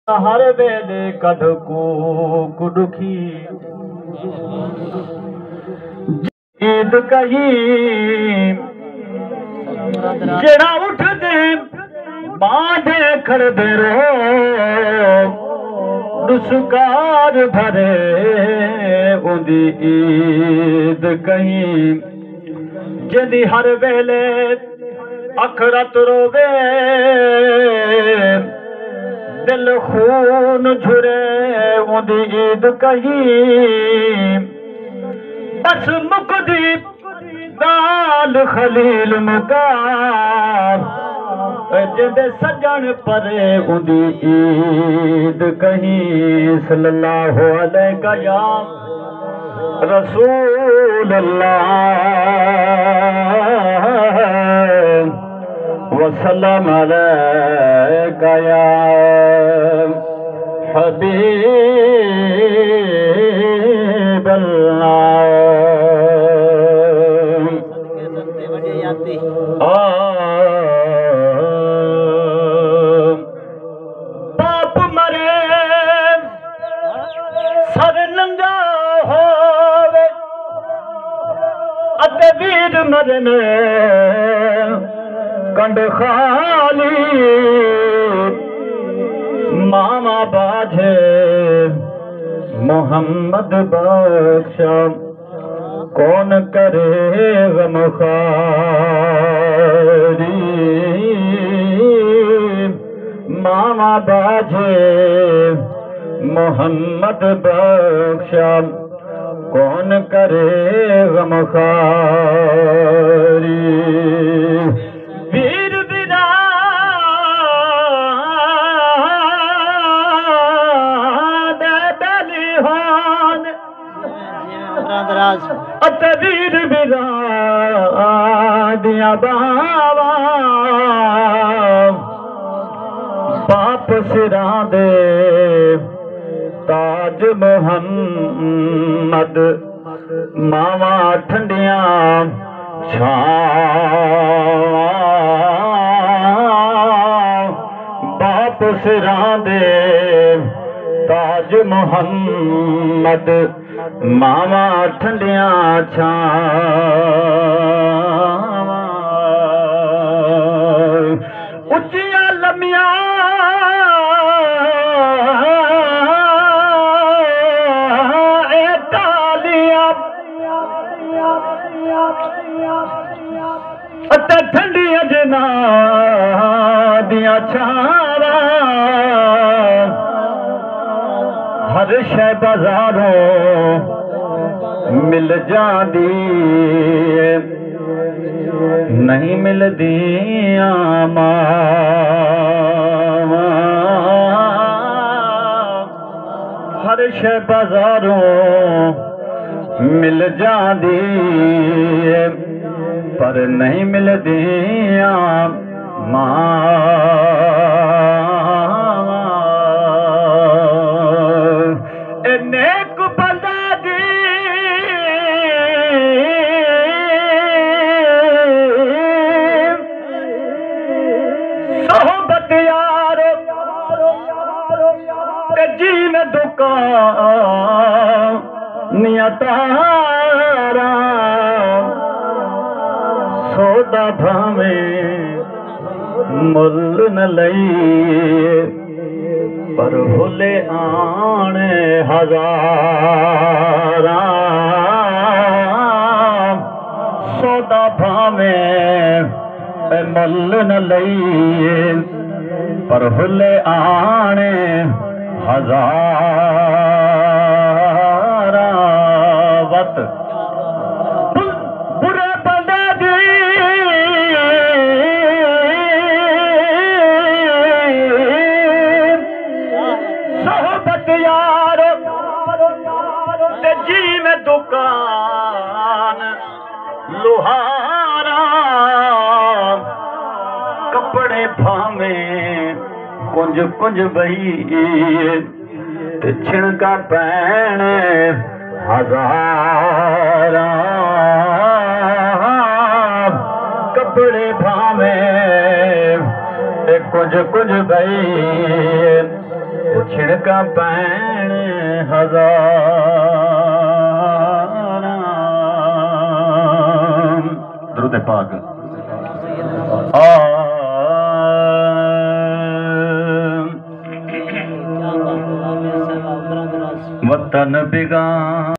हर वेले कढको कुडुखी ईद कही जड़ा उठ दे बांधे खड़दे रो दुस्कार भरे उंदी ईद कही जदी हर वेले अखरत रोवे दिल खून झुरे उंदी ईद कही बस मुकदी दाल खलील मुकार जिंदे सजन परे उंदी ईद कही सल्लल्लाहु अलैहि या रसूल अल्लाह वसल्लम अलैका या हबीब अल्लाह। बाप मरे सर नंगा होवे अते वीर मरने कंड खाली मामा बाझे मोहम्मद बख्शा कौन करे गमखारी मामा बाझे मोहम्मद बख्शा कौन करे गमखारी वीर वीर बिरादिया बावा बाप सिरा दे ताज मोहम्मद मावा ठंडिया छावां बाप सिरा दे ताज मोहम्मद मावा ठंडिया छावां उच्चिया लम्मिया टालियां अते ठंडिया जना दिया छावां हर शै बाजारों मिल जाती नहीं मिलदी हर शै बाजारों मिल जाती पर नहीं मिलदी मां नेक बंदा दी सोहबत यार जी में दुकान नियतारा सौदा भावे मुल न लई पर भुले आने हजारा सौदा भावे मल न लई पर भुले आने हजारा वत बुरे बंदे दी सोहबत यार जी में दुकान लोहारा कपड़े भावे कुंज कुंज बही छिणका पैने हजारा कपड़े भावे कुछ कुछ गई छिड़का पैण हजार दुरूद पाक वतन बिगान